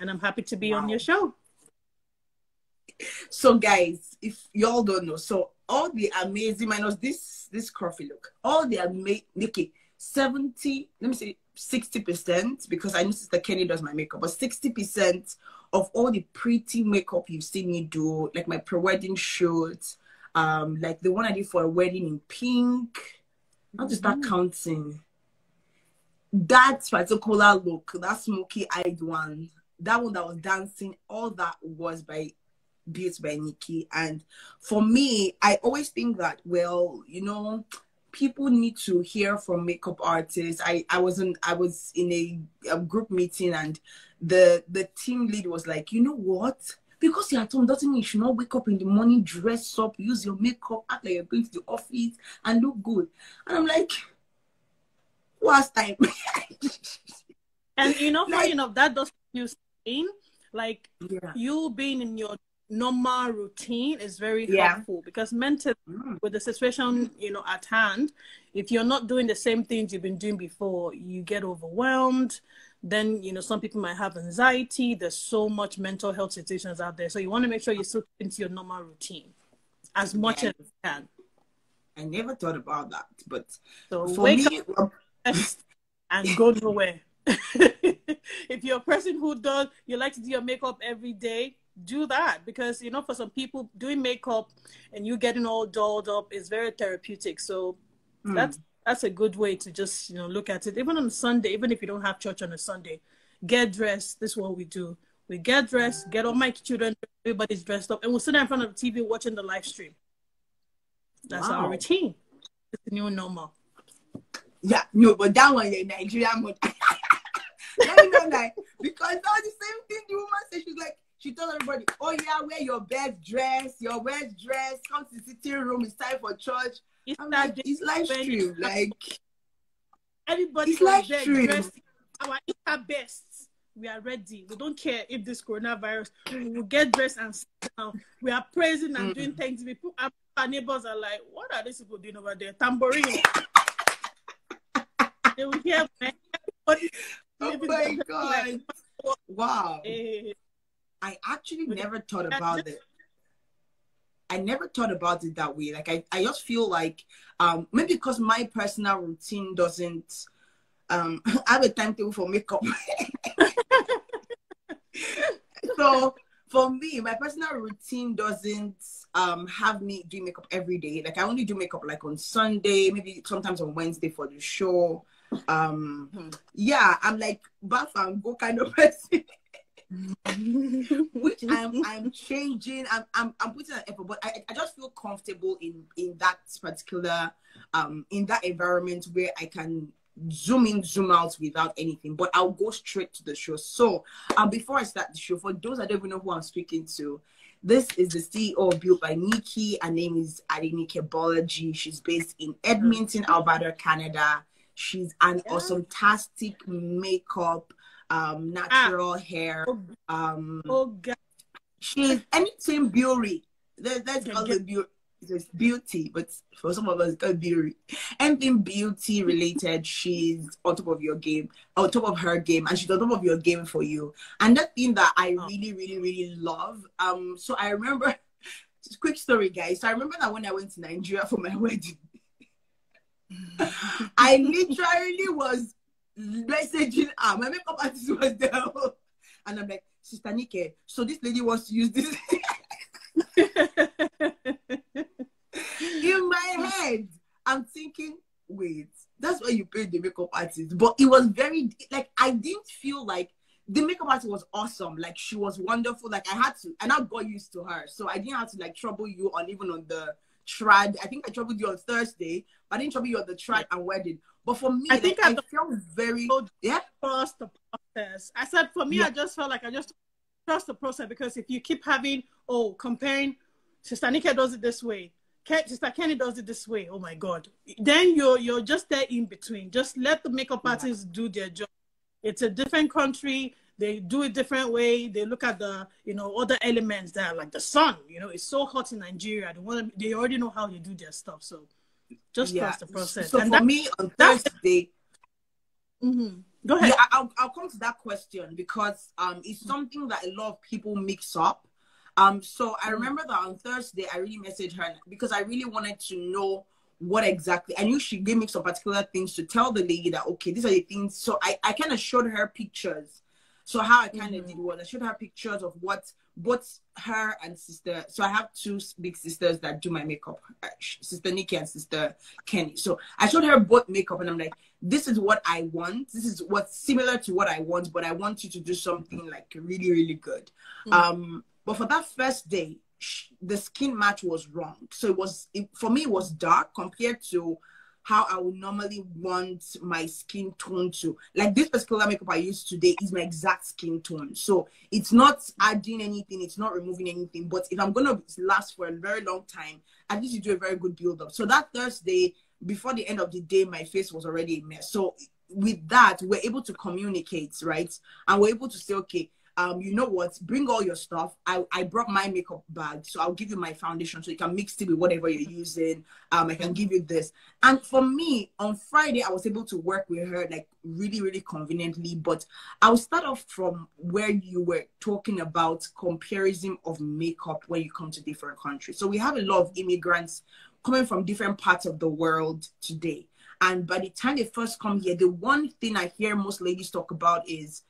and I'm happy to be on Wow. your show. So guys, if y'all don't know, so all the amazing minus this curvy look, all the amazing, okay, 70, let me say 60%, because I know Sister Kenny does my makeup, but 60% of all the pretty makeup you've seen me do, like my pre-wedding shoot, like the one I did for a wedding in pink, I'll just start counting. That particular look, that smoky-eyed one, that one that was dancing, all that was built by Nikki. And for me, I always think that, well, you know, people need to hear from makeup artists. I was in a group meeting, and the team lead was like, you know what? Because you're at home doesn't mean you should not wake up in the morning, dress up, use your makeup, act like you're going to the office, and look good. And I'm like, what's time? And you know, Like, funny enough, that does you saying, like, yeah. you being in your normal routine is very Yeah. helpful, because mentally, with the situation, you know, at hand, if you're not doing the same things you've been doing before, you get overwhelmed. Then, you know, some people might have anxiety. There's so much mental health situations out there. So you want to make sure you still into your normal routine as much as you can. I never thought about that, but So for wake me, up and go nowhere. If you're a person who you like to do your makeup every day, do that, because, you know, for some people, doing makeup and you getting all dolled up is very therapeutic. So that's a good way to just, you know, look at it. Even on Sunday, even if you don't have church on a Sunday, get dressed. This is what we do. We get dressed, get all my children, everybody's dressed up, and we'll sit there in front of the TV watching the live stream. That's our routine. It's the new normal. Yeah, no, but that one, in Nigeria, let me know, like, because all the same thing the woman said. She's like, she told everybody, oh yeah, wear your best dress, come to the sitting room, it's time for church. It's live stream, like, everybody it's live there stream. dressed our inner best. We are ready. We don't care if this coronavirus, we will get dressed and sit down. We are praising and doing things. Our neighbors are like, what are these people doing over there? Tambourine. They will hear everybody. Oh my God. Like, wow. I actually never thought about it. I never thought about it that way. Like, I just feel like maybe because my personal routine doesn't have a timetable for makeup. So for me, my personal routine doesn't have me do makeup every day. Like, I only do makeup like on Sunday, maybe sometimes on Wednesday for the show. Yeah, I'm like bath and go kind of person. Which I'm changing. I'm putting an effort, but I just feel comfortable in that particular in that environment where I can zoom in, zoom out without anything. But I'll go straight to the show. So before I start the show, for those that don't even know who I'm speaking to, this is the CEO of Built by Nikki. Her name is Adenike Bolaji. She's based in Edmonton, Alberta, Canada. She's an awesome-tastic makeup, natural hair. God. She's anything beauty. Let's call it beauty. It's beauty, but for some of us, it's called beauty. Anything beauty related, she's on top of your game, on top of her game, and she's on top of your game for you. And that thing that I really, really, really love. So I remember, quick story, guys. So I remember that when I went to Nigeria for my wedding, I literally was messaging her. My makeup artist was there, and I'm like, Sister Nike, so this lady wants to use this. In my head, I'm thinking, wait, that's why you paid the makeup artist. But it was very, like, I didn't feel like the makeup artist was awesome. Like, she was wonderful. Like, I had to, and I got used to her. So I didn't have to, like, trouble you on even on the trad. I think I troubled you on Thursday, but I didn't trouble you on the trad and wedding. But for me, I think I felt very, trust the process. I said, for me, I just felt like I just trust the process, because if you keep having, comparing, Sister Nika does it this way, Sister Kenny does it this way, oh my God, then you're just there in between. Just let the makeup artists do their job. It's a different country. They do it different way. They look at the, other elements that, like the sun, it's so hot in Nigeria. They already know how they do their stuff. So just trust the process. So and for me on Thursday, Go Yeah, ahead. I'll come to that question because it's something that a lot of people mix up. So I Mm. remember that on Thursday I really messaged her because I really wanted to know what exactly. I knew she gave me some particular things to tell the lady that okay, these are the things. So I kind of showed her pictures. So how I kind of Mm-hmm. did was I showed her pictures of what both her and sister. So I have two big sisters that do my makeup, Sister Nikki and Sister Kenny. So I showed her both makeup, and I'm like, this is what I want. This is what's similar to what I want, but I want you to do something like really, really good. Mm. But for that first day, the skin match was wrong. So for me, it was dark compared to how I would normally want my skin tone to. Like this particular makeup I use today is my exact skin tone. So it's not adding anything, it's not removing anything. But if I'm gonna last for a very long time, at least you do a very good build up. So that Thursday, before the end of the day, my face was already a mess. So with that, we're able to communicate, right? And we're able to say, okay, you know what, bring all your stuff. I brought my makeup bag, so I'll give you my foundation so you can mix it with whatever you're using. I can give you this. And for me, on Friday, I was able to work with her like really, really conveniently. But I'll start off from where you were talking about comparison of makeup when you come to different countries. So we have a lot of immigrants coming from different parts of the world today. And by the time they first come here, the one thing I hear most ladies talk about is,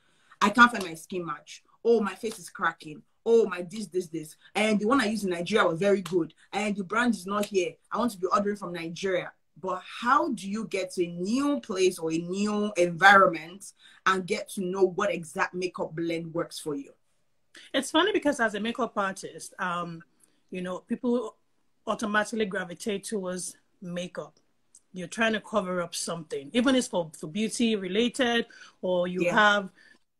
I can't find my skin match. Oh, my face is cracking. Oh, my this. And the one I used in Nigeria was very good. And the brand is not here. I want to be ordering from Nigeria. But how do you get to a new place or a new environment and get to know what exact makeup blend works for you? It's funny because as a makeup artist, you know, people automatically gravitate towards makeup. You're trying to cover up something, even if it's for beauty related, or you Yeah. have,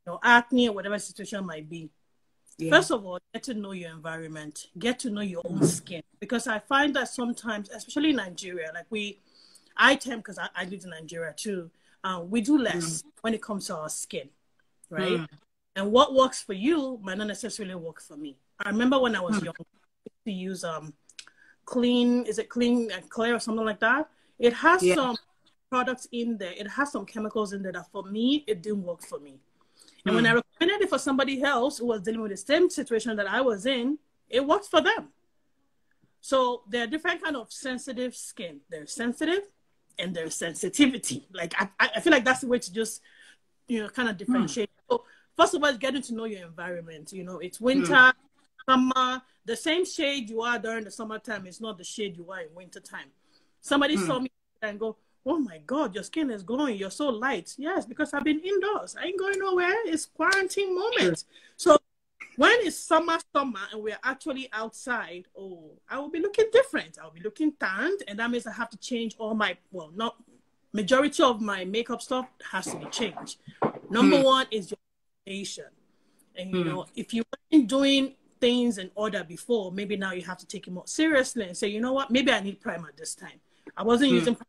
you know, acne or whatever situation might be. Yeah. First of all, get to know your environment, get to know your own skin. Because I find that sometimes, especially in Nigeria, like I tend, because I lived in Nigeria too, we do less when it comes to our skin, right? And what works for you might not necessarily work for me. I remember when I was young, I used to use clean, is it clean and clear or something like that? It has Yeah. some products in there. It has some chemicals in there that for me, it didn't work for me. And when I recommended it for somebody else who was dealing with the same situation that I was in, it worked for them. So there are different kind of sensitive skin. There's sensitive and there's sensitivity. Like I feel like that's the way to just, you know, kind of differentiate. So first of all, getting to know your environment. You know, it's winter, summer. The same shade you are during the summertime is not the shade you are in wintertime. Somebody saw me and go, oh my God, your skin is glowing. You're so light. Yes, because I've been indoors. I ain't going nowhere. It's quarantine moment. So when it's summer, and we're actually outside, oh, I will be looking different. I'll be looking tanned. And that means I have to change all my, well, not majority of my makeup stuff has to be changed. Number one is your foundation. And, you know, if you weren't doing things in order before, maybe now you have to take it more seriously and say, you know what, maybe I need primer this time. I wasn't using primer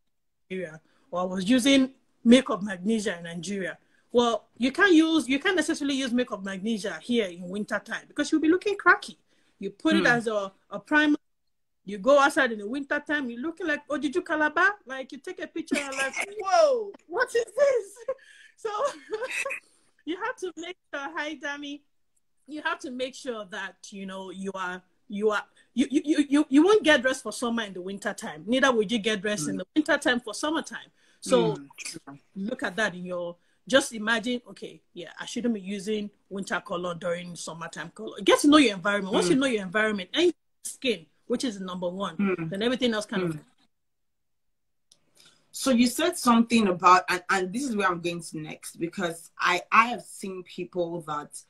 in Nigeria, or I was using makeup magnesia in Nigeria. Well, you can't necessarily use makeup magnesia here in winter time because you'll be looking cracky. You put it as a primer. You go outside in the winter time, you're looking like, oh, did you Calabar? Like you take a picture and like, whoa, what is this? So you have to make sure, hi Dami, you have to make sure that you know you won't get dressed for summer in the winter time. Neither would you get dressed in the winter time for summertime. So look at that in your. Just imagine, okay, yeah, I shouldn't be using winter color during summertime color. Get to know your environment. Once you know your environment and your skin, which is number one, then everything else kind of. So you said something about, and this is where I'm going to next, because I have seen people that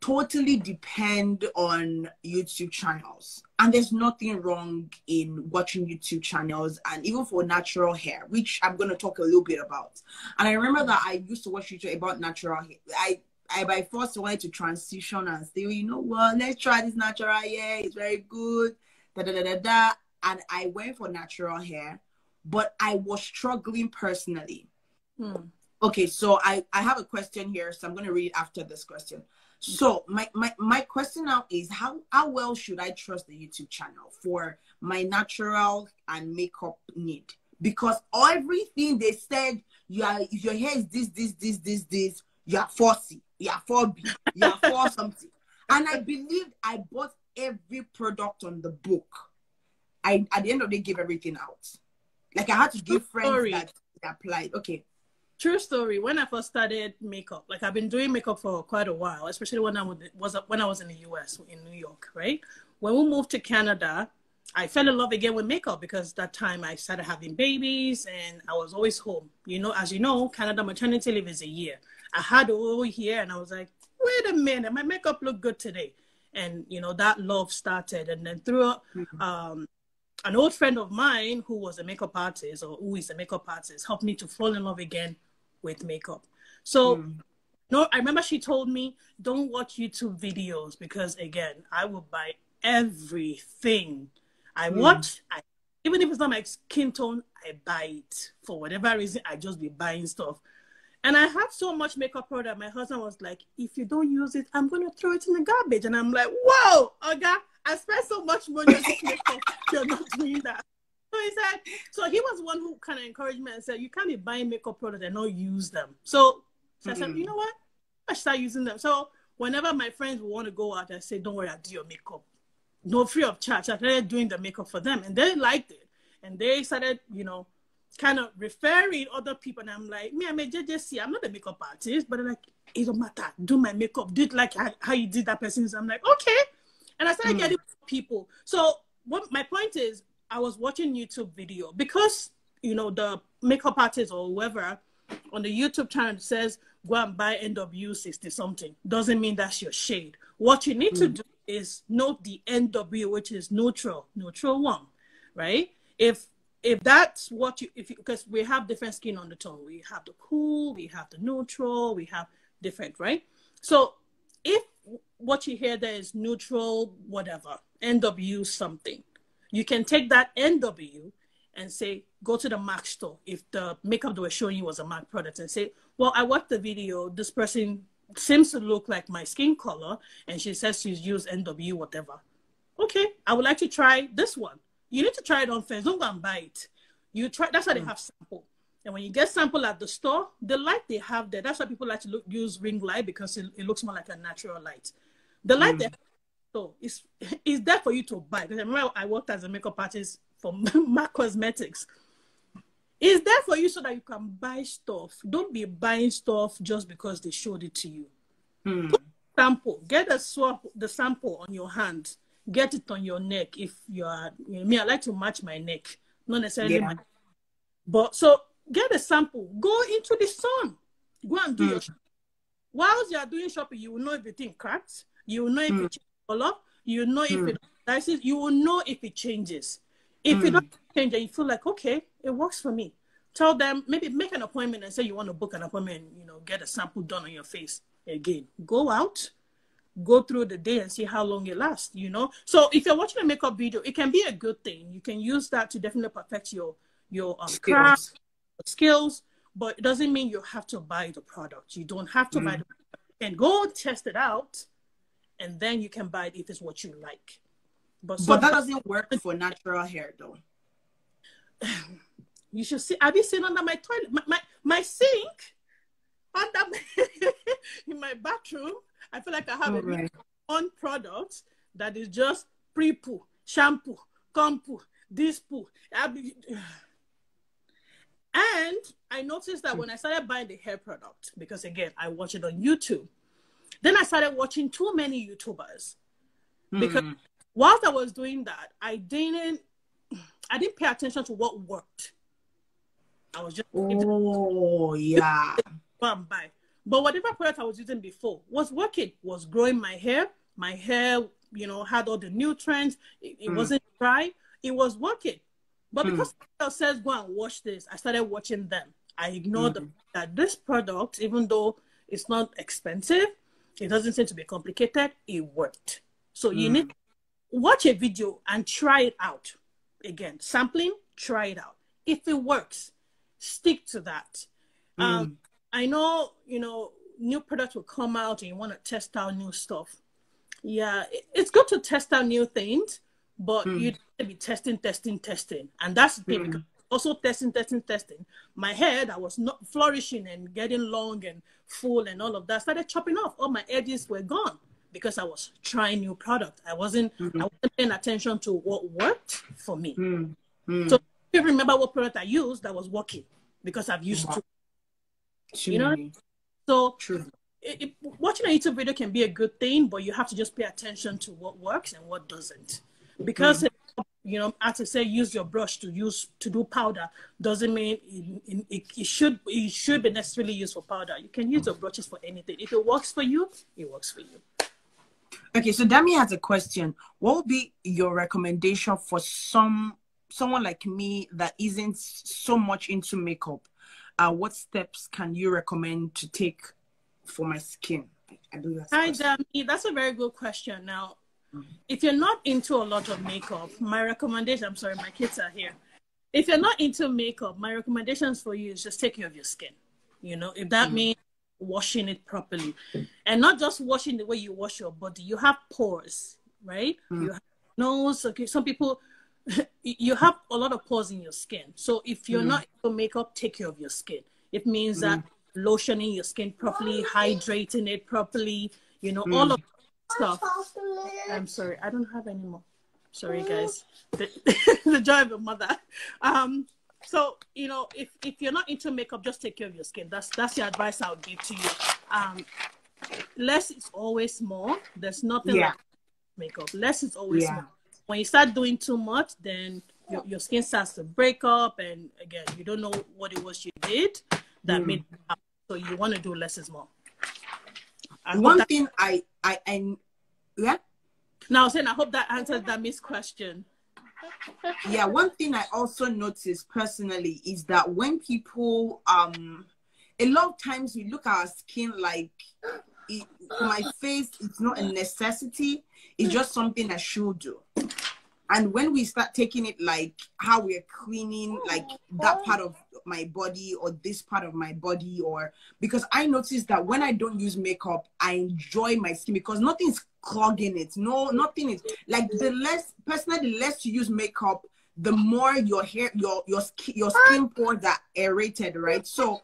totally depend on YouTube channels. And there's nothing wrong in watching YouTube channels, and even for natural hair, which I'm going to talk a little bit about. And I remember that I used to watch YouTube about natural hair. I by force wanted to transition and say, well, you know what, let's try this natural hair. It's very good. Da, da, da, da, da. And I went for natural hair, but I was struggling personally. Okay, so I have a question here, so I'm going to read it after this question. So my question now is, how well should I trust the YouTube channel for my natural and makeup need? Because everything they said if your hair is this, you are 4C, you are 4B, you are 4 something. And I believed I bought every product on the book. I, at the end of the day, gave everything out. Like, I had to give friends that applied. Okay. True story. When I first started makeup, like I've been doing makeup for quite a while, especially when I was in the US, in New York, right? When we moved to Canada, I fell in love again with makeup because that time I started having babies and I was always home. You know, as you know, Canada maternity leave is a year. I had a whole year and I was like, wait a minute, my makeup looked good today. And, you know, that love started. And then through an old friend of mine who was a makeup artist, or who is a makeup artist, helped me to fall in love again with makeup. So, no, I remember she told me, don't watch YouTube videos because, again, I will buy everything. I watch, even if it's not my skin tone, I buy it. For whatever reason, I just be buying stuff. And I had so much makeup product. My husband was like, if you don't use it, I'm going to throw it in the garbage. And I'm like, whoa, Oga, I spent so much money on this makeup. You're not doing that. So he said, so he was one who kind of encouraged me and said, you can't be buying makeup products and not use them. So I said, you know what? I start using them. So whenever my friends want to go out, I say, don't worry, I'll do your makeup. No, free of charge. I started doing the makeup for them and they liked it. And they started, you know, kind of referring other people. And I'm like, me, I'm a JJC. I'm not a makeup artist, but like, it don't matter. Do my makeup. Do it like how you did that person. So I'm like, okay. And I started getting people. So what my point is, I was watching YouTube video because, you know, the makeup artist or whoever on the YouTube channel says, go and buy NW 60 something. Doesn't mean that's your shade. What you need to do is note the NW, which is neutral one, right? If that's what you, because we have different skin on the tone. We have the cool, we have the neutral, we have different, right? So if what you hear there is neutral, whatever, NW something, you can take that NW and say, go to the MAC store. If the makeup they were showing you was a MAC product, and say, well, I watched the video. This person seems to look like my skin color, and she says she's used NW, whatever. Okay, I would like to try this one. You need to try it on first. Don't go and buy it. You try. That's why they have sample. And when you get sample at the store, the light they have there, that's why people like to use ring light because it looks more like a natural light. The light they have, so it's there for you to buy. Because I remember I worked as a makeup artist for MAC Cosmetics. It's there for you so that you can buy stuff. Don't be buying stuff just because they showed it to you. Put sample. Get the sample on your hand. Get it on your neck. If you are, you know, me, I like to match my neck, not necessarily my. But so get a sample. Go into the sun. Go and do your shopping. Whilst you are doing shopping, you will know if the thing cracks. You will know if it changes color. You will know if it dices. You will know if it changes. If it doesn't change and you feel like, okay, it works for me, tell them, maybe make an appointment and say you want to book an appointment, you know, get a sample done on your face. Again, go out, go through the day and see how long it lasts, you know. So if you're watching a makeup video, it can be a good thing. You can use that to definitely perfect your craft, skills, but it doesn't mean you have to buy the product. You don't have to buy the product. And go test it out, and then you can buy it if it's what you like. But that doesn't work for natural hair, though. You should see. Have you seen under my toilet, my sink, under in my bathroom? I feel like I have one product that is just pre-poo, shampoo, compo, this poo. And I noticed that when I started buying the hair product, because again, I watch it on YouTube, then I started watching too many YouTubers. Because whilst I was doing that, I didn't pay attention to what worked. I was just go and buy. But whatever product I was using before was working, was growing my hair. My hair, you know, had all the nutrients. It wasn't dry. It was working. But because someone says, go and watch this, I started watching them. I ignored that this product, even though it's not expensive, it doesn't seem to be complicated, it worked. So you need to watch a video and try it out. Again, sampling, try it out. If it works, stick to that. I know, you know, new products will come out and you want to test out new stuff. Yeah, it's good to test out new things, but you have to be testing. And that's the thing, because also testing. My hair that was not flourishing and getting long and full and all of that started chopping off. All my edges were gone because I was trying new product. I wasn't paying attention to what worked for me. So I don't remember what product I used that was working because I've used two. You know? So True. Watching a YouTube video can be a good thing, but you have to just pay attention to what works and what doesn't. Because you know, as I say, use your brush to do powder doesn't mean it should be necessarily used for powder. You can use your brushes for anything. If it works for you, it works for you. Okay, so Dami has a question. What would be your recommendation for someone like me that isn't so much into makeup? What steps can you recommend to take for my skin? Hi, Dami. That's a very good question. Now, if you're not into a lot of makeup, my recommendation, I'm sorry, my kids are here. If you're not into makeup, my recommendations for you is just take care of your skin. You know, if that means washing it properly, and not just washing the way you wash your body. You have pores, right? You have nose. Okay, some people, you have a lot of pores in your skin. So if you're not into makeup, take care of your skin. It means that lotioning your skin properly, hydrating it properly, you know, all of stuff. I'm sorry, I don't have any more. Sorry, guys. The joy of a mother. So, you know, if you're not into makeup, just take care of your skin. That's the advice I would give to you. Less is always more. There's nothing like makeup. Less is always more. When you start doing too much, then your skin starts to break up, and again, you don't know what it was you did that made it happen. So you want to do less is more. One thing I Now, saying I hope that answers Dami's question. Yeah, one thing I also noticed personally is that when people a lot of times we look at our skin like for my face, it's not a necessity, it's just something I should do. And when we start taking it like how we're cleaning like that part of my body or this part of my body, or because I noticed that when I don't use makeup, I enjoy my skin because nothing's clogging it. No, nothing is like the less you use makeup, the more your hair, your skin pores are aerated, right? So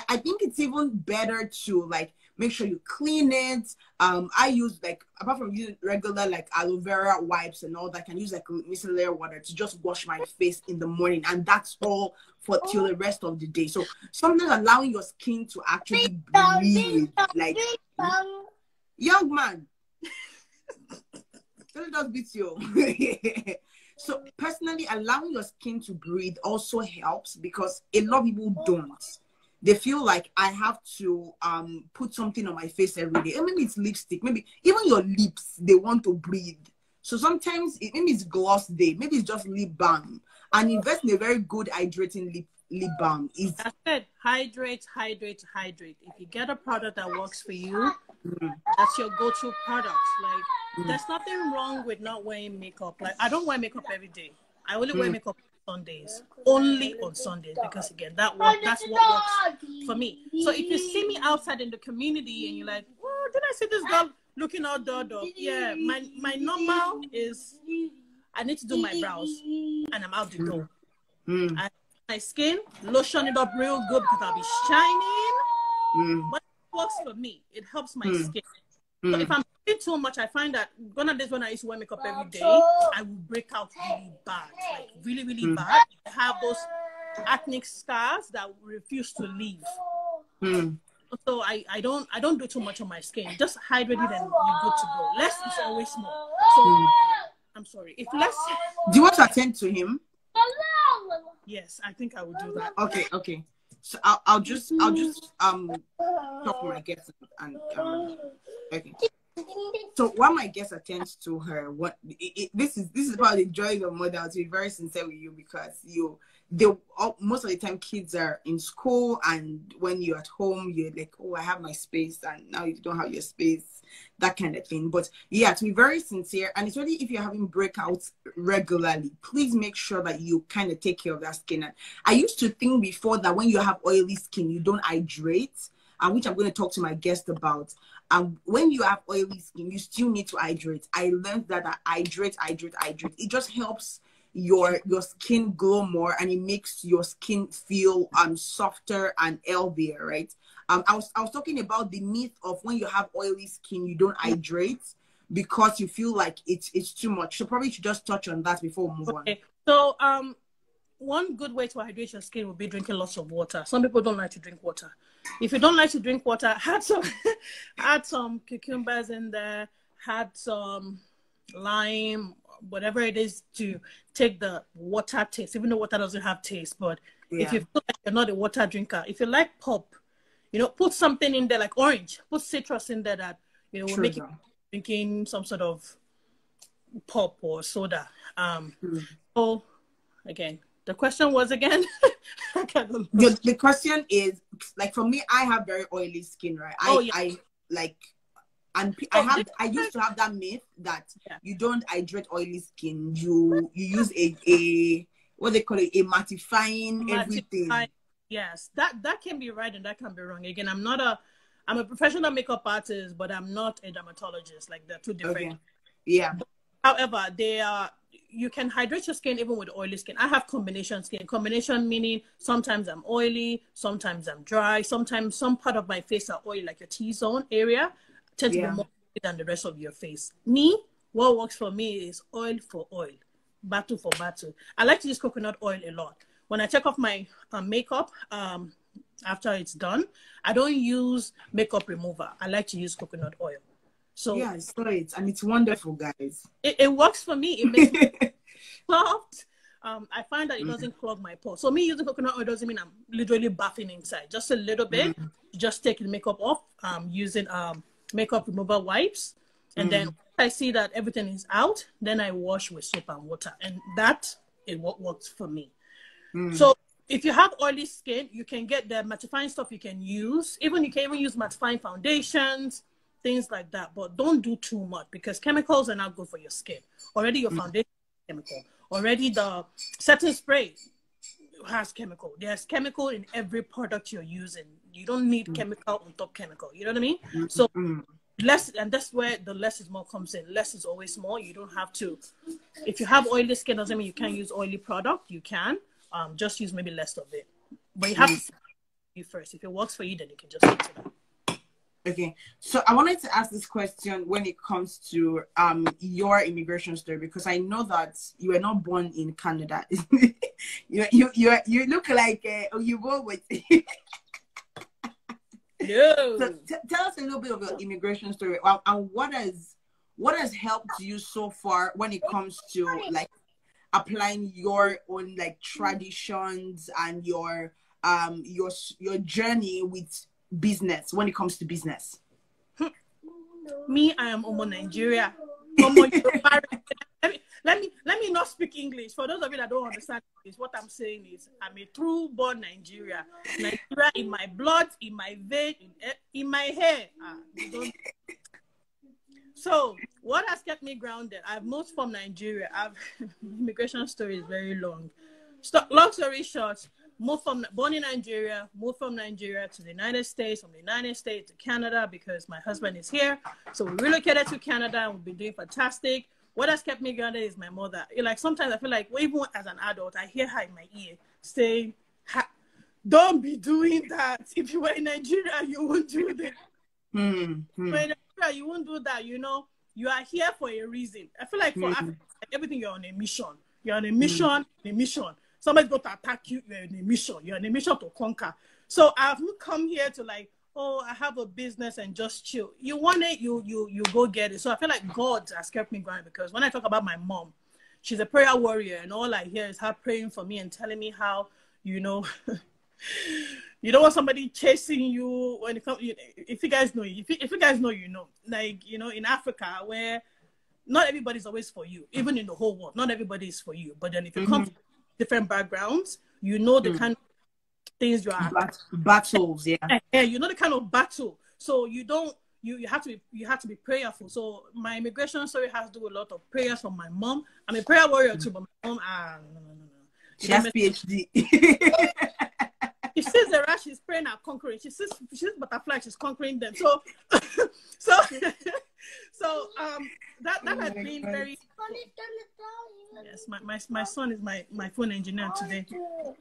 I think it's even better to like make sure you clean it. I use like, apart from using regular like aloe vera wipes and all that, I can use like micellar water to just wash my face in the morning, and that's all for till the rest of the day. So something allowing your skin to actually breathe, like young man. Don't just beat you. So personally, allowing your skin to breathe also helps because a lot of people don't. They feel like I have to put something on my face every day. And maybe it's lipstick, maybe even your lips, they want to breathe. So sometimes maybe it's gloss day, maybe it's just lip balm. And invest in a very good hydrating lip balm. That's it. Hydrate. If you get a product that works for you, that's your go-to product. Like there's nothing wrong with not wearing makeup. Like I don't wear makeup every day. I only wear makeup on Sundays. Only on Sundays, because again, that's what works for me. So if you see me outside in the community and you're like, oh, did I see this girl looking out door? Yeah, my normal is I need to do my brows and I'm out the door. And my skin, lotion it up real good because I'll be shining. But it works for me. It helps my skin. So if I'm doing too much, I find that one of these when I used to wear makeup every day, I will break out really bad, like really, really bad. I have those acne scars that refuse to leave. So I don't do too much on my skin. Just hydrate it and you're good to go. Less is always more. So I'm sorry. If less, do you want to attend to him? Yes, I think I will do that. Okay. So I'll just talk to my guests and okay. So while my guest attends to her, this is probably the joy of mother. To be very sincere with you, because most of the time kids are in school, and when you're at home, you're like, oh, I have my space, and now you don't have your space, that kind of thing. But yeah, to be very sincere, and especially if you're having breakouts regularly, please make sure that you kind of take care of that skin. And I used to think before that when you have oily skin, you don't hydrate, which I'm going to talk to my guest about. When you have oily skin, you still need to hydrate. I learned that hydrate. It just helps your skin glow more, and it makes your skin feel softer and healthier, right? I was talking about the myth of when you have oily skin, you don't hydrate because you feel like it's too much. So probably should just touch on that before we move on. So one good way to hydrate your skin would be drinking lots of water. Some people don't like to drink water. If you don't like to drink water, add some cucumbers in there, add some lime, whatever it is, to take the water taste, even though water doesn't have taste. But if you feel like you're not a water drinker, if you like pop, put something in there like orange, put citrus in there that, will make you drinking some sort of pop or soda. So again, the question was again, the question is, like, for me, I have very oily skin, right? I used to have that myth that you don't hydrate oily skin. You use a what they call it, a mattifying everything. Yes, that can be right and that can be wrong. Again, I'm a professional makeup artist, but I'm not a dermatologist. Like, they're two different. Okay. Yeah. However, you can hydrate your skin even with oily skin. I have combination skin. Combination meaning sometimes I'm oily, sometimes I'm dry, sometimes some part of my face are oily, like your T-zone area tends to be more than the rest of your face. What works for me is oil for oil, battle for battle. I like to use coconut oil a lot. When I take off my makeup, after it's done, I don't use makeup remover. I like to use coconut oil. So yeah, I saw it, and it's wonderful, guys. It works for me. It makes me soft. I find that it doesn't clog my pores. So me using coconut oil doesn't mean I'm literally bathing inside. Just a little bit. Just taking makeup off. Using makeup remover wipes, and then once I see that everything is out, then I wash with soap and water, and that is what works for me. So if you have oily skin, you can get the mattifying stuff you can use. You can even use mattifying foundations, things like that. But don't do too much, because chemicals are not good for your skin. Already your foundation is chemical. Already the setting spray has chemical. There's chemical in every product you're using. You don't need chemical on top chemical. You know what I mean? So less, and that's where the less is more comes in. Less is always more. You don't have to. If you have oily skin, doesn't mean you can't use oily product. You can. Just use maybe less of it. But you have to see you first. If it works for you, then you can just stick to that. Okay, so I wanted to ask this question when it comes to your immigration story, because I know that you were not born in Canada. you look like you go with. No. So tell us a little bit of your immigration story, and what has helped you so far when it comes to like applying your own like traditions and your journey with business when it comes to business. Me, I am Omo Nigeria. Omo let me not speak English. For those of you that don't understand English, what I'm saying is I'm a true born Nigeria. Nigeria in my blood, in my vein, in my hair. So what has kept me grounded? I've moved from Nigeria. Immigration story is very long. Long story short, born in Nigeria, moved from Nigeria to the United States, from the United States to Canada because my husband is here. So we relocated to Canada and we've been doing fantastic. What has kept me grounded is my mother. Like sometimes I feel like even as an adult, I hear her in my ear saying, don't be doing that. If you were in Nigeria, you won't do that. In Nigeria, you won't do that. You know, you are here for a reason. I feel like for Africa, everything, you're on a mission. You're on a mission, Somebody's going to attack you, you're on a mission. You're on a mission to conquer. So I've not come here to like, oh, I have a business and just chill. You want it, you go get it. So I feel like God has kept me grounded, because when I talk about my mom, she's a prayer warrior, and all I hear is her praying for me and telling me how, you know, you don't want somebody chasing you when it comes. If you guys know, if you guys know, you know, like, you know, in Africa where not everybody's always for you, even in the whole world, not everybody is for you. But then if you come from different backgrounds, you know the kind of things you are battles, yeah, you know the kind of battle. So you don't. You have to be prayerful. So my immigration story has to do with a lot of prayers from my mom. I'm a prayer warrior too, but my mom, no. She has PhD. She sees the rat, she's praying at conquering. She sees butterfly, she's conquering them. So, so, that has been very. Yes, my son is my phone engineer today.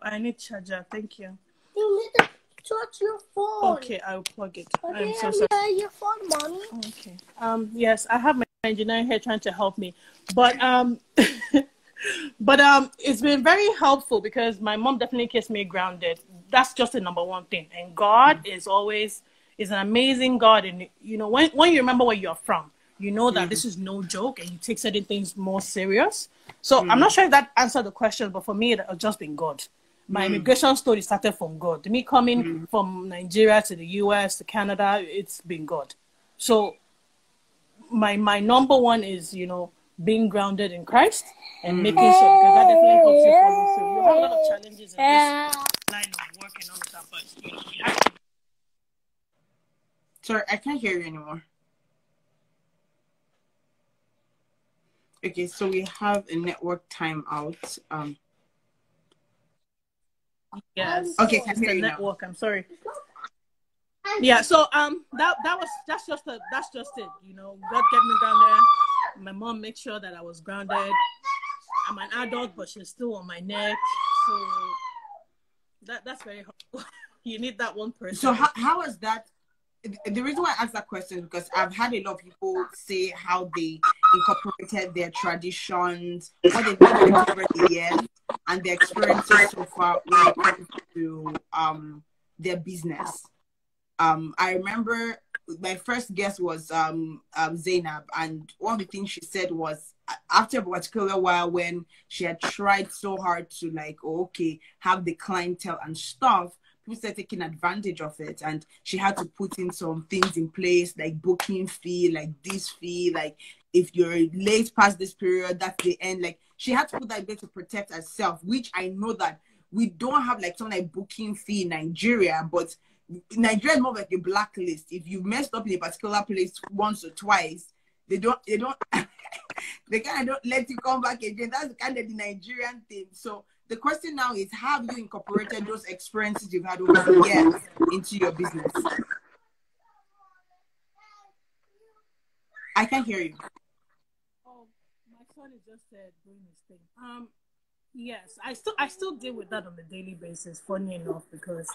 I need charger. Thank you. You need to charge your phone. Okay, I'll plug it. I'm so sorry. Your phone, mommy. Okay. Yes, I have my engineer here trying to help me, but it's been very helpful because my mom definitely keeps me grounded. That's just the number one thing. And God is an amazing God. And you know, when you remember where you're from, you know that this is no joke, and you take certain things more serious. So I'm not sure if that answered the question, but for me, it has just been God. My immigration story started from God. Me coming from Nigeria to the US to Canada, it's been God. So my number one is, you know, being grounded in Christ and making sure, because that definitely helps you follow through. You have a lot of challenges in this line of work and all of that, but you know, you have to. Sorry, I can't hear you anymore. Okay, so we have a network timeout. Yes. Okay, It's the network. I'm sorry. Yeah. So that's just it. You know, God kept me grounded. My mom made sure that I was grounded. I'm an adult, but she's still on my neck. So that's very helpful. You need that one person. So how is that? The reason why I asked that question is because I've had a lot of people say how they incorporated their traditions, what they've done over the years, and their experiences so far when it comes to their business. I remember my first guest was Zainab, and one of the things she said was after a particular while when she had tried so hard to have the clientele and stuff, people started taking advantage of it, and she had to put in some things in place like booking fee, like this fee, like if you're late past this period, that's the end. Like she had to put that in place to protect herself, which I know that we don't have like something like booking fee in Nigeria, but Nigeria is more like a blacklist. If you messed up in a particular place once or twice, they kind of don't let you come back again. That's kind of the Nigerian thing. So the question now is, have you incorporated those experiences you've had over the years into your business? I can't hear you. Oh, my son is just doing his thing. Yes, I still deal with that on a daily basis. Funny enough, because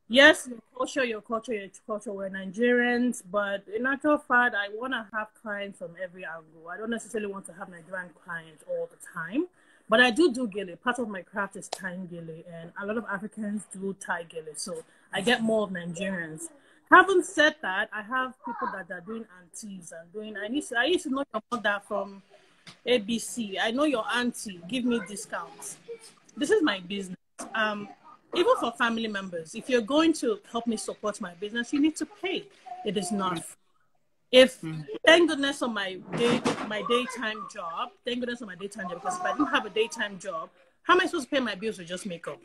yes, your culture. We're Nigerians, but in actual fact, I want to have clients from every angle. I don't necessarily want to have Nigerian clients all the time. But I do gele. Part of my craft is tying gele, and a lot of Africans do tie gele. So I get more of Nigerians. Having said that, I have people that are doing aunties and doing. I used to know your mother from ABC. I know your auntie. Give me discounts. This is my business. Even for family members, if you're going to help me support my business, you need to pay. It is not. Thank goodness on my daytime job, because if I didn't have a daytime job, how am I supposed to pay my bills with just makeup?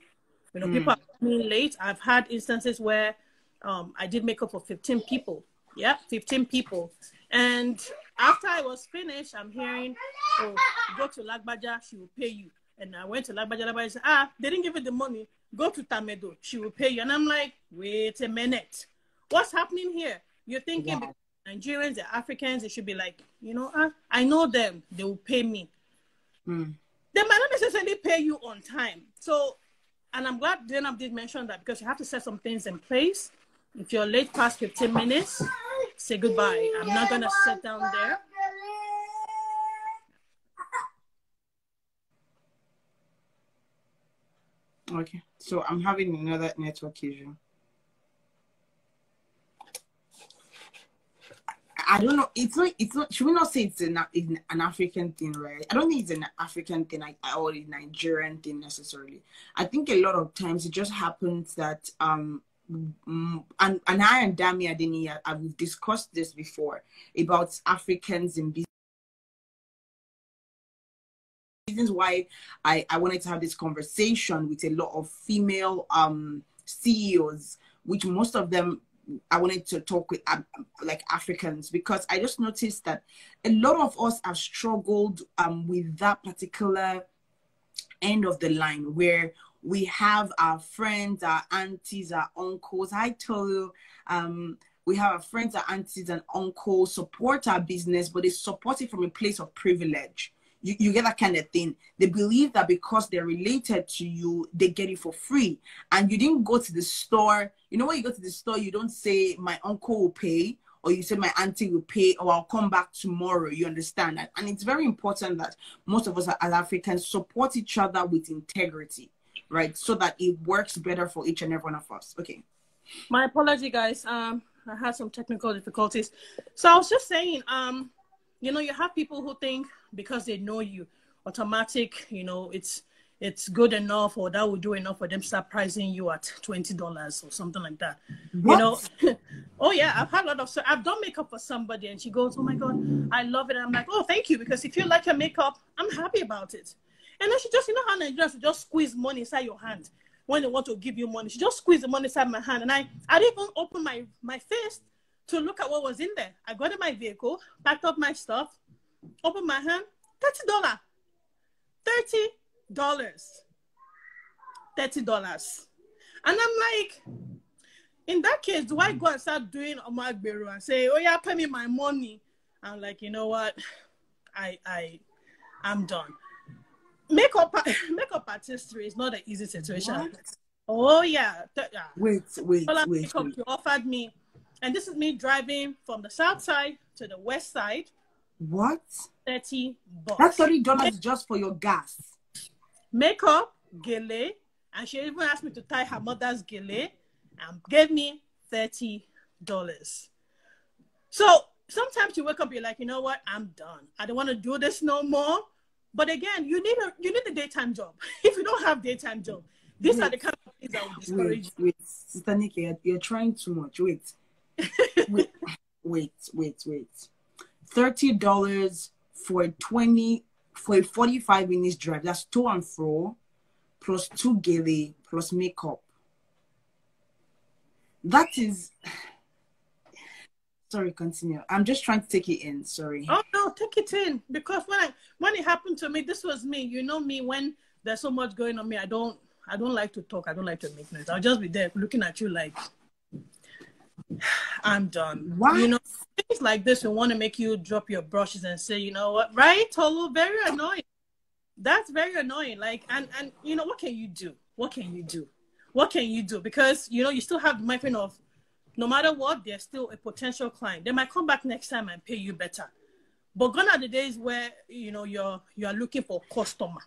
You know, people are coming late. I've had instances where I did makeup for 15 people. Yeah, 15 people. And after I was finished, I'm hearing, oh, go to Lagbaja, she will pay you. And I went to Lagbaja said, they didn't give you the money. Go to Tamedo, she will pay you. And I'm like, wait a minute. What's happening here? You're thinking Nigerians, they're Africans, they should be like, you know, I know them, they will pay me. They might not necessarily pay you on time. So, and I'm glad Zainab did mention that, because you have to set some things in place. If you're late past 15 minutes, say goodbye. I'm not going to sit down there. Okay, so I'm having another network issue. I don't know. It's not. Should we not say it's an African thing, right? I don't think it's an African thing, or a Nigerian thing necessarily. I think a lot of times it just happens that and I and Dami Adenike, we've discussed this before about Africans in business. Reasons why I wanted to have this conversation with a lot of female CEOs, which most of them I wanted to talk with like Africans, because I just noticed that a lot of us have struggled with that particular end of the line, where we have our friends, our aunties, our uncles. I tell you, we have our friends, our aunties, and uncles support our business, but they support it from a place of privilege. You get that kind of thing. They believe that because they're related to you, they get it for free. And you didn't go to the store. You know, when you go to the store, you don't say, my uncle will pay, or you say, my auntie will pay, or I'll come back tomorrow. You understand that? And it's very important that most of us as Africans support each other with integrity, right? So that it works better for each and every one of us. Okay. My apology, guys. I had some technical difficulties. So I was just saying, you know, you have people who think because they know you, automatic, you know, it's good enough, or that will do enough for them to start pricing you at $20 or something like that. What? You know, oh yeah, I've had a lot of, so I've done makeup for somebody and she goes, oh my God, I love it. And I'm like, oh, thank you. Because if you like your makeup, I'm happy about it. And then she just, you know how Nigerians just squeeze money inside your hand when they want to give you money. She just squeezed the money inside my hand. And I didn't even open my fist to look at what was in there. I got in my vehicle, packed up my stuff, opened my hand, $30. $30. And I'm like, in that case, do I go and start doing Omagberu and say, oh yeah, pay me my money? I'm like, you know what? I'm done. Makeup artistry is not an easy situation. What? Oh yeah. Wait. Makeup you offered me. And this is me driving from the south side to the west side. What? $30. That's $30 just for your gas. Makeup, gele, and she even asked me to tie her mother's gele and gave me $30. So sometimes you wake up, you're like, you know what? I'm done. I don't want to do this no more. But again, you need a daytime job. If you don't have daytime job, these are the kind of things that will discourage you. Wait, Sister Nike, you're trying too much. Wait. $30 for a 45 minutes drive. That's to and fro, plus 2 gele, plus makeup. That is. Sorry, continue. I'm just trying to take it in. Sorry. Oh no, take it in, because when it happened to me, this was me. You know me, when there's so much going on me, I don't like to talk. I don't like to make noise. I'll just be there looking at you like, I'm done. What? You know, things like this will want to make you drop your brushes and say, you know what, right, Tolu? Very annoying. That's very annoying. Like, and you know, what can you do? What can you do? Because, you know, you still have the mindset of, no matter what, they're still a potential client. They might come back next time and pay you better. But gone are the days where, you know, you're looking for customer.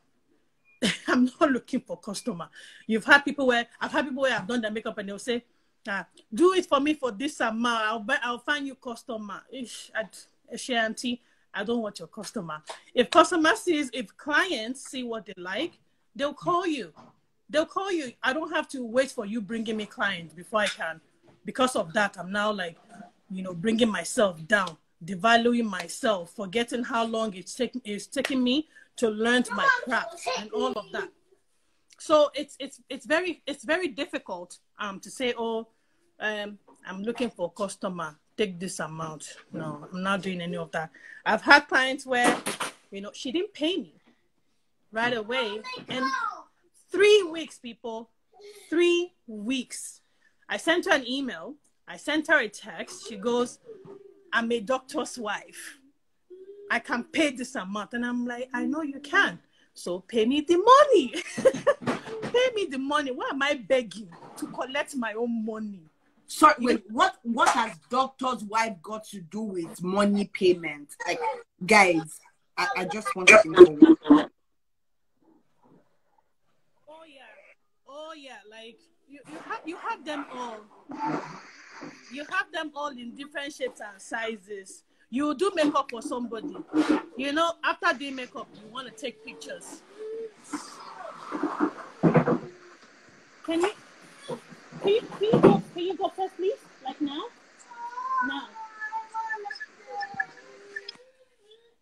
I'm not looking for customer. I've had people where I've done their makeup and they'll say, do it for me for this amount. I'll find you customer. Auntie, I don't want your customer. If clients see what they like, they'll call you. I don't have to wait for you bringing me clients before I can. Because of that, I'm now like, you know, bringing myself down, devaluing myself, forgetting how long it's taking me to learn my craft and all of that. So it's very difficult to say, oh, I'm looking for a customer, take this amount. No, I'm not doing any of that. I've had clients where, you know, she didn't pay me right away, and 3 weeks, people, 3 weeks. I sent her an email. I sent her a text. She goes, I'm a doctor's wife. I can pay this amount. And I'm like, I know you can. So pay me the money. Pay me the money. Why am I begging to collect my own money? Sorry, wait, what has doctor's wife got to do with money payment? Like, guys, I just want to know. Oh yeah, like you have them all. You have them all in different shapes and sizes. You do makeup for somebody. You know, after doing makeup, you want to take pictures. Can you go first, please? Like now? Now.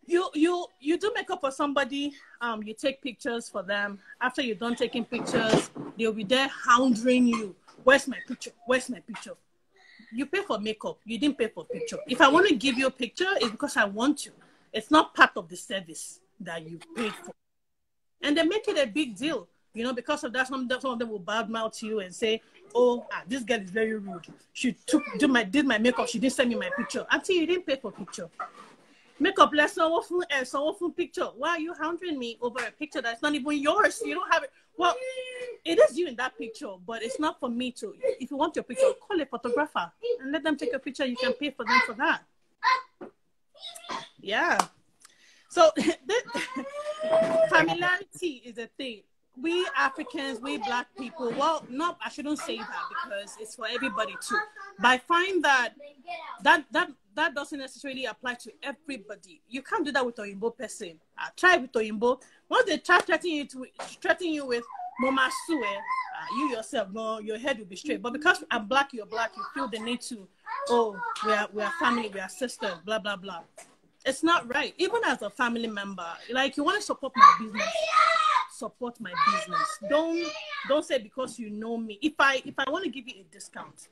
You do makeup for somebody, you take pictures for them. After you're done taking pictures, they'll be there hounding you. Where's my picture? Where's my picture? You pay for makeup. You didn't pay for picture. If I want to give you a picture, it's because I want you. It's not part of the service that you paid for. And they make it a big deal. You know, because of that, some of them will badmouth you and say, oh, this girl is very rude. She did my makeup. She didn't send me my picture. Until you didn't pay for picture. Makeup less often picture. Why are you hounding me over a picture that's not even yours? You don't have it. Well, it is you in that picture, but it's not for me to. If you want your picture, call a photographer and let them take a picture. You can pay for them for that. Yeah. So familiarity is a thing. We Africans, we Black people, well, no, I shouldn't say that because it's for everybody too. But I find that doesn't necessarily apply to everybody. You can't do that with Oyinbo person. Try with Oyinbo. Once they try threaten you with Mama Sue, you yourself, no, your head will be straight. But because I'm Black, you're Black, you feel the need to, oh, we are family, we are sisters, blah, blah, blah. It's not right. Even as a family member, like, you want to support my business, support my business. Don't say because you know me. If I want to give you a discount,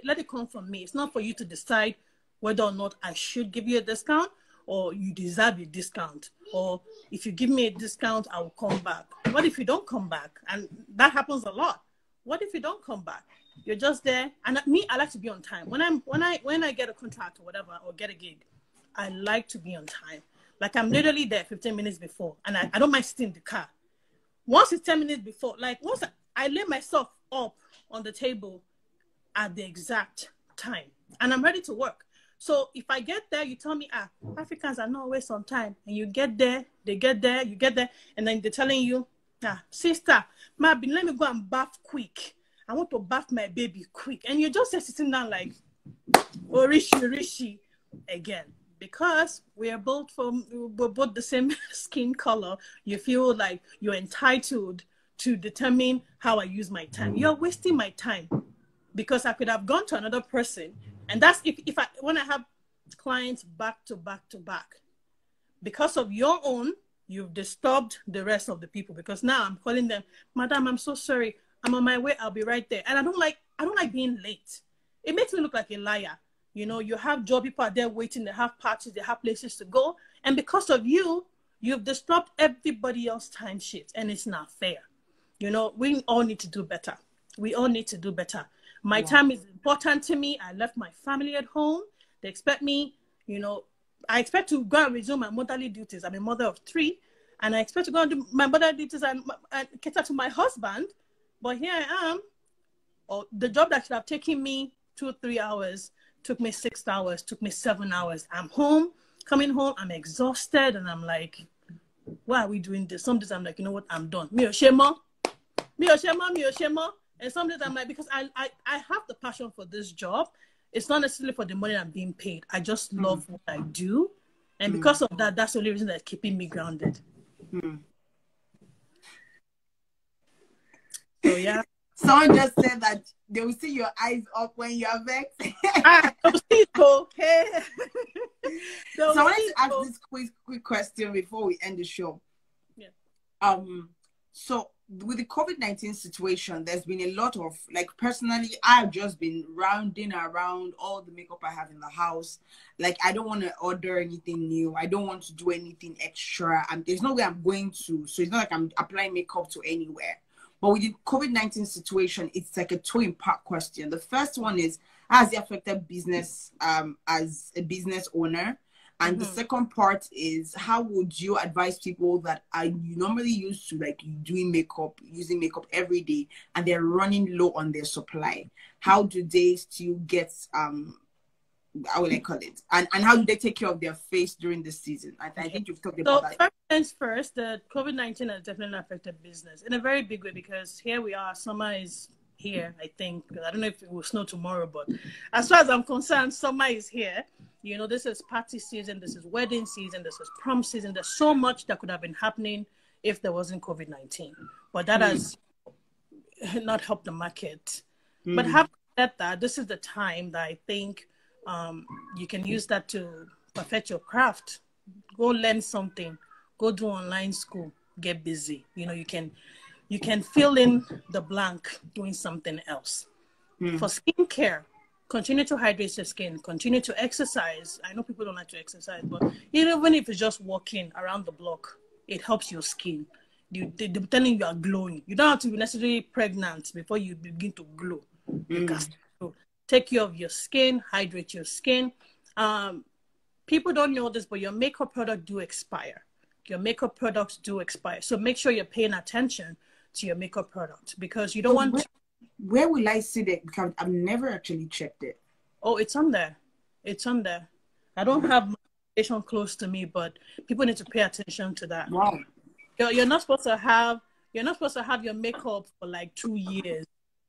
let it come from me. It's not for you to decide whether or not I should give you a discount or you deserve a discount. Or if you give me a discount, I will come back. What if you don't come back? And that happens a lot. What if you don't come back? You're just there. And me, I like to be on time. When I get a contract or whatever, or get a gig, I like to be on time. Like, I'm literally there 15 minutes before, and I don't mind sitting in the car. Once it's 10 minutes before, like, once I lay myself up on the table at the exact time, and I'm ready to work. So if I get there, you tell me, Africans are not always on time. And you get there, they get there, you get there, and then they're telling you, sister, let me go and bath quick. I want to bath my baby quick. And you're just sitting down like, oh, rishi, again. Because we're both the same skin color, you feel like you're entitled to determine how I use my time. You're wasting my time because I could have gone to another person. And that's when I have clients back to back to back. Because of your own, you've disturbed the rest of the people. Because now I'm calling them, Madam, I'm so sorry. I'm on my way. I'll be right there. And I don't like being late. It makes me look like a liar. You know, you have job people are there waiting, they have parties, they have places to go. And because of you, you've disturbed everybody else's time sheet. And it's not fair. You know, we all need to do better. We all need to do better. My time is important to me. I left my family at home. They expect me, you know, I expect to go and resume my motherly duties. I'm a mother of 3. And I expect to go and do my motherly duties and cater to my husband. But here I am. Or the job that should have taken me 2 or 3 hours took me 6 hours, took me 7 hours. I'm home, coming home, I'm exhausted, and I'm like, why are we doing this? Some days I'm like, you know what, I'm done. Me oshema. And some days I'm like, because I have the passion for this job. It's not necessarily for the money I'm being paid. I just love what I do. And because of that, that's the only reason that's keeping me grounded. So, yeah. Someone just said that they will see your eyes up when you are vexed. Okay. So I wanted to ask this quick question before we end the show. Yeah. So with the COVID-19 situation, there's been a lot of, like, personally, I've just been rounding around all the makeup I have in the house. Like, I don't want to order anything new. I don't want to do anything extra. And there's no way I'm going to. So it's not like I'm applying makeup to anywhere. But with the COVID-19 situation, it's like a two-part question. The first one is, how has it affected business as a business owner? And the second part is, how would you advise people that are normally used to, like, doing makeup, using makeup every day, and they're running low on their supply? How do they still get, how will I call it? And how do they take care of their face during the season? I think you've talked about that. First things first, the COVID-19 has definitely affected business in a very big way, because here we are, summer is here, I think. I don't know if it will snow tomorrow, but as far as I'm concerned, summer is here. You know, this is party season, this is wedding season, this is prom season. There's so much that could have been happening if there wasn't COVID-19. But that has not helped the market. But having said that, this is the time that I think you can use that to perfect your craft. Go learn something. Go do online school. Get busy. You know, you can fill in the blank doing something else. For skincare, continue to hydrate your skin. Continue to exercise. I know people don't like to exercise, but even if it's just walking around the block, it helps your skin. they're telling you are glowing. You don't have to be necessarily pregnant before you begin to glow. You can still take care of your skin, hydrate your skin. People don't know this, but your makeup product do expire. Your makeup products do expire. So make sure you're paying attention to your makeup product because you don't want to. Where will I see that? Because I've never actually checked it. Oh, it's on there. It's on there. I don't have my foundation close to me, but people need to pay attention to that. Wow. You're not supposed to have your makeup for like 2 years,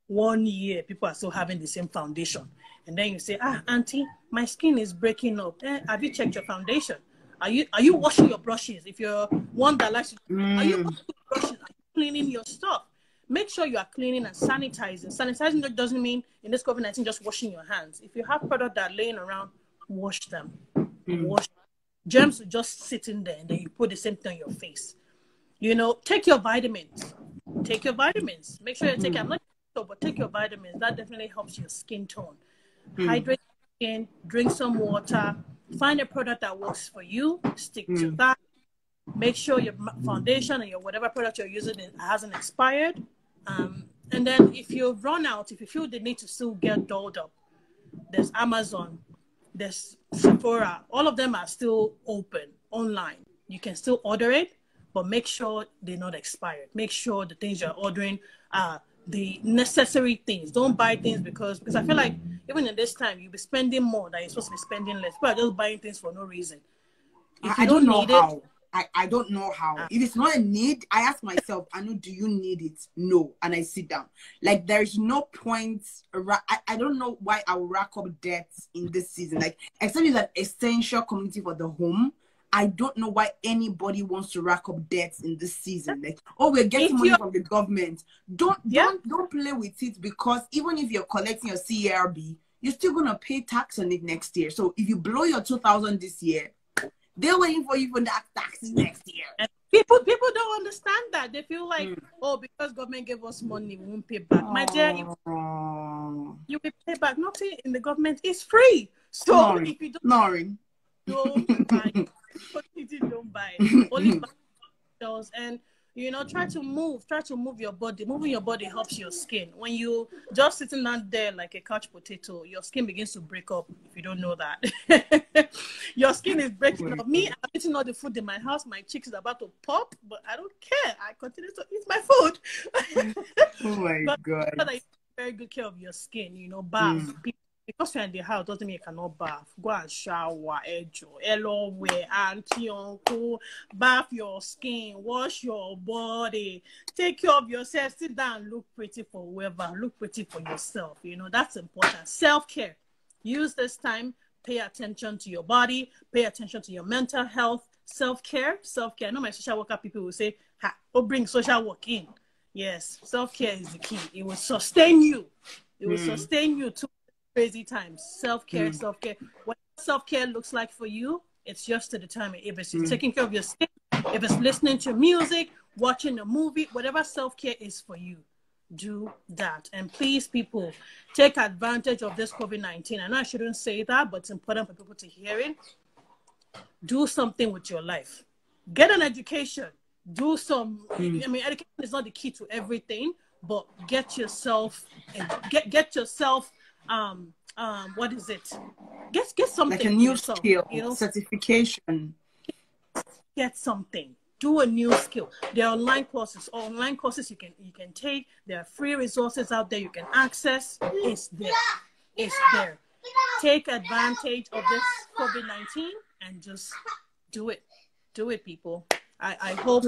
1 year. People are still having the same foundation. And then you say, auntie, my skin is breaking up. Have you checked your foundation? Are you washing your brushes? If you're one that likes to, are you washing your brushes? Are you cleaning your stuff? Make sure you are cleaning and sanitizing. Sanitizing doesn't mean in this COVID-19 just washing your hands. If you have products that are laying around, wash them. Wash them. Germs will just sit in there and then you put the same thing on your face. Take your vitamins. Take your vitamins. Make sure you take I'm not sure, but take your vitamins. That definitely helps your skin tone. Hydrate your skin, drink some water, find a product that works for you, stick to that. Make sure your foundation and your whatever product you're using hasn't expired. And then if you've run out, if you feel the need to still get dolled up, there's Amazon, there's Sephora. All of them are still open online. You can still order it, but make sure they're not expired. Make sure the things you're ordering are the necessary things. Don't buy things because I feel like even in this time, you'll be spending more than you're supposed to be spending less. People are just buying things for no reason. If you don't need it, I don't know how. If it's not a need, I ask myself, Anu, do you need it? No. And I sit down. Like, there's no point. I don't know why I will rack up debts in this season. Like, except it's an essential community for the home. I don't know why anybody wants to rack up debts in this season. Like, we're getting money from the government. Don't play with it because even if you're collecting your CRB, you're still going to pay tax on it next year. So if you blow your 2,000 this year, they're waiting for you for that taxes next year. And people don't understand that. They feel like, because government gave us money, we won't pay back. My dear, you will pay back. Nothing in the government is free. So if you don't buy, don't buy. Only buy those and try to move your body. Moving your body helps your skin. When you just sitting down there like a couch potato, your skin begins to break up. If you don't know that, your skin is breaking up. Me, I'm eating all the food in my house. My cheeks is about to pop, but I don't care. I continue to eat my food. Oh my God! But I take very good care of your skin. Bath. Because you're in the house doesn't mean you cannot bath. Go and shower, hello, auntie, uncle, bath your skin, wash your body, take care of yourself, sit down, look pretty for whoever, look pretty for yourself. That's important. Self-care. Use this time, pay attention to your body, pay attention to your mental health. Self-care. I know my social worker people will say, bring social work in. Yes, self-care is the key. It will sustain you. It will sustain you too. Crazy times. Self-care. What self-care looks like for you, it's just to determine if it's taking care of your skin, if it's listening to music, watching a movie, whatever self-care is for you, do that. And please, people, take advantage of this COVID-19. I know I shouldn't say that, but it's important for people to hear it. Do something with your life. Get an education. Do some, education is not the key to everything, but get yourself, what is it? Get something. Like a new skill, certification. Get something. Do a new skill. There are online courses you can take. There are free resources out there you can access. It's there. Take advantage of this COVID-19 and just do it. Do it, people. I hope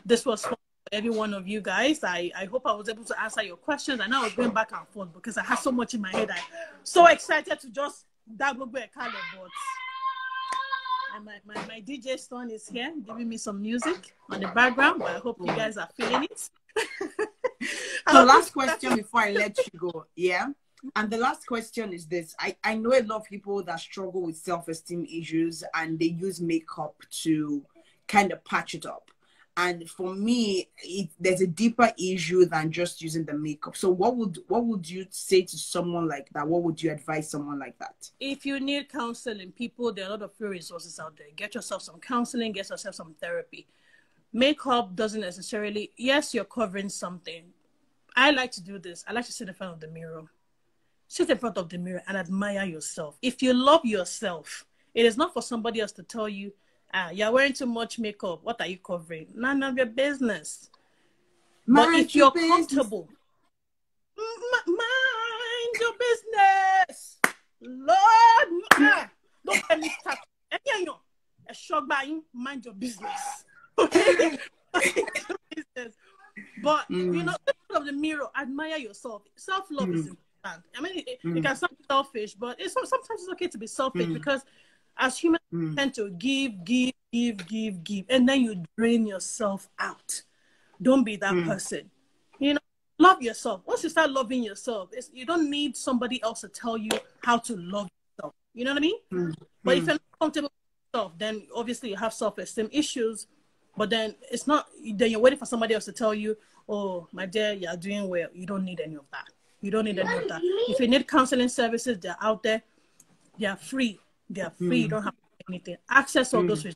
this was fun. Every one of you guys. I hope I was able to answer your questions. I know I was going back and forth because I had so much in my head. I'm so excited to just dabble with a color, but my DJ son is here giving me some music on the background, but I hope you guys are feeling it. So last question before I let you go. Yeah. And the last question is this. I know a lot of people that struggle with self-esteem issues and they use makeup to kind of patch it up. And for me, there's a deeper issue than just using the makeup. So what would you say to someone like that? What would you advise someone like that? If you need counseling, people, there are a lot of free resources out there. Get yourself some counseling, get yourself some therapy. makeup doesn't necessarily, yes, you're covering something. I like to do this. I like to sit in front of the mirror. Sit in front of the mirror and admire yourself. If you love yourself, it is not for somebody else to tell you, you're wearing too much makeup. What are you covering? None of your business. But if you're comfortable, mind your business. Lord, don't let me start. A shock buying, mind your business. Okay? But, you know, of the mirror, admire yourself. Self-love is important. I mean, it can sound selfish, but sometimes it's okay to be selfish because as humans tend to give, and then you drain yourself out. Don't be that person. You know, love yourself. Once you start loving yourself, you don't need somebody else to tell you how to love yourself. You know what I mean? But if you're not comfortable with yourself, then obviously you have self-esteem issues. But then it's not, then you're waiting for somebody else to tell you, oh, my dear, you're doing well. You don't need any of that. You don't need any of that. If you need counseling services, they're out there. They are free. They are free. You don't have to pay anything. Access all those.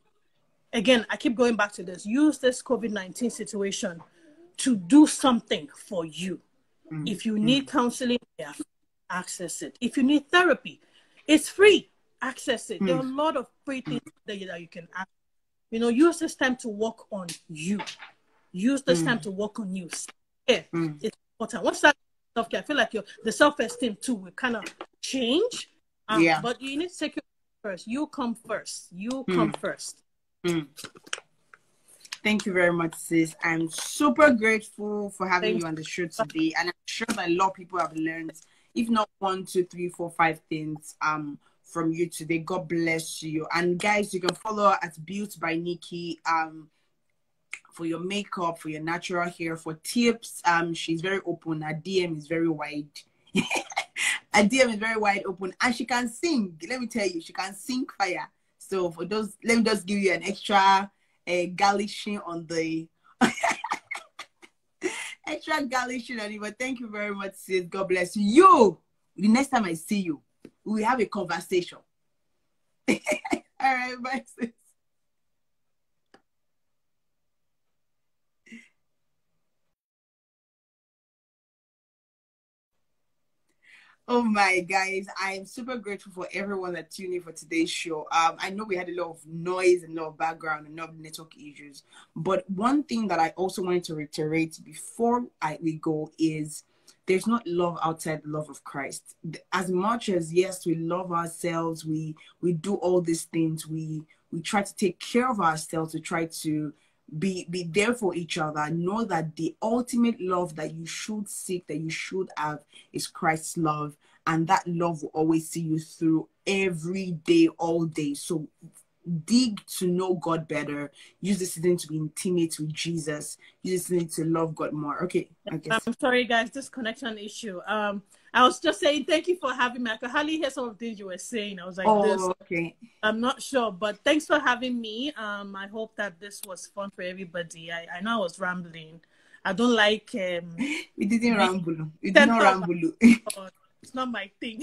Again, I keep going back to this. Use this COVID-19 situation to do something for you. If you need counseling, yeah, access it. If you need therapy, it's free. Access it. There are a lot of free things that you can access. You know, use this time to work on you. Use this time to work on you. Yeah, it's important. Once that self-care, I feel like the self-esteem too will kind of change. But you need to take care first. You come first. You come first. Thank you very much, sis. I'm super grateful for having you on the show today. And I'm sure that a lot of people have learned, if not 1, 2, 3, 4, 5 things from you today. God bless you. And guys, you can follow her at Built by Nikki for your makeup, for your natural hair, for tips. She's very open. Her DM is very wide. Her DM is very wide open. And she can sing. Let me tell you, she can sing fire. So for those, let me just give you an extra garnishing on the extra garnishing on it. But thank you very much, sis. God bless you. The next time I see you, we have a conversation. All right, bye, sis. Oh my guys, I am super grateful for everyone that tuned in for today's show. I know we had a lot of noise and a lot of background and a lot of network issues, but one thing that I also wanted to reiterate before we go is there's not love outside the love of Christ. As much as, yes, we love ourselves, we do all these things, we try to take care of ourselves, we try to be there for each other. Know that the ultimate love that you should seek, that you should have, is Christ's love, and that love will always see you through every day, all day. So dig to know God better. Use this season to be intimate with Jesus. Use this season to love God more. Okay. I'm sorry, guys. This connection issue. I was just saying thank you for having me. I could hardly hear some of the things you were saying. I was like, okay. I'm not sure, but thanks for having me. I hope that this was fun for everybody. I know I was rambling. I don't like. We didn't ramble. We did not ramble. It's not my thing.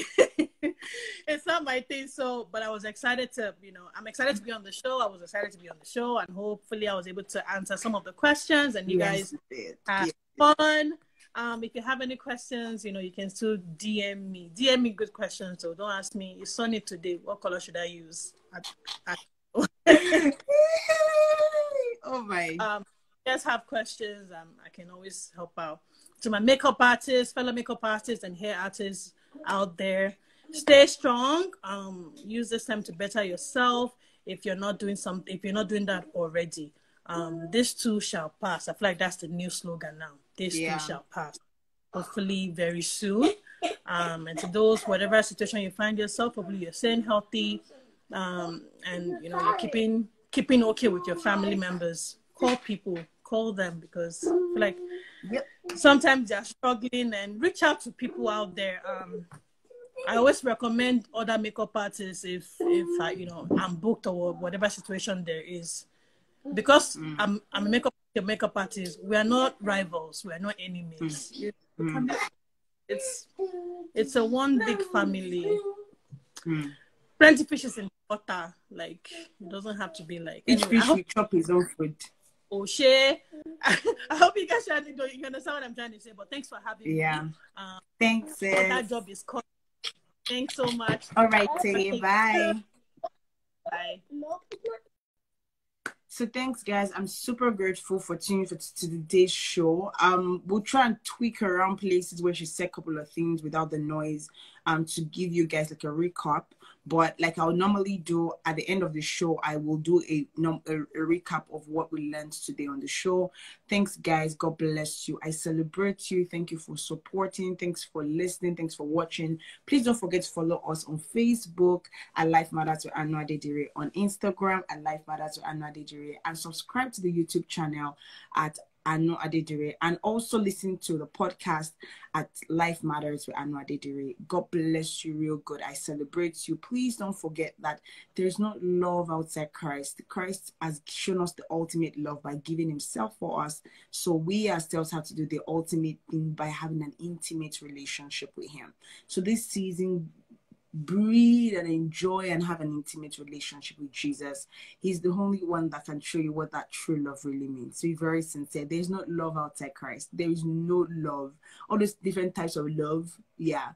It's not my thing. So, but I was excited to, I'm excited to be on the show. I was excited to be on the show, and hopefully I was able to answer some of the questions, and you guys had fun. If you have any questions, you can still DM me. DM me good questions. So don't ask me, it's sunny today, what color should I use? Oh my. If you guys have questions, I can always help out. To my makeup artists, fellow makeup artists and hair artists out there, stay strong. Use this time to better yourself. If you're not doing that already, this too shall pass. I feel like that's the new slogan now. This too shall pass. Hopefully very soon. And to those, whatever situation you find yourself, hopefully you're staying healthy, and you're keeping okay with your family members. Call them, because I feel like sometimes they're struggling, and reach out to people out there. I always recommend other makeup artists if I'm booked or whatever situation there is, because I'm a makeup artist. We are not rivals. We are not enemies. It's a one big family. Plenty fishes in water. Like, it doesn't have to be like. Each fish will chop his own food. O'Shea. I hope you guys you understand what I'm trying to say. But thanks for having me. Thanks, sis. That job is called. Thanks so much. All right, Tay. Bye. Bye. So thanks, guys. I'm super grateful for tuning to today's show. We'll try and tweak around places where she said a couple of things without the noise, to give you guys like a recap. But like I'll normally do at the end of the show, I will do a recap of what we learned today on the show. Thanks, guys. God bless you. I celebrate you. Thank you for supporting. Thanks for listening. Thanks for watching. Please don't forget to follow us on Facebook at Life Matters with Anu Adedire, on Instagram at Life Matters with Anu Adedire, and subscribe to the YouTube channel at Anu Adedire, and also listen to the podcast at Life Matters with Anu Adedire. God bless you real good. I celebrate you. Please don't forget that there's no love outside Christ. Christ has shown us the ultimate love by giving himself for us. So we ourselves have to do the ultimate thing by having an intimate relationship with him. So this season, breathe and enjoy and have an intimate relationship with Jesus. He's the only one that can show you what that true love really means. So be very sincere. There's no love outside Christ. There is no love. All those different types of love. Yeah.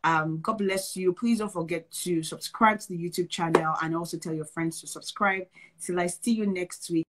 God bless you. Please don't forget to subscribe to the YouTube channel and also tell your friends to subscribe. Till I see you next week.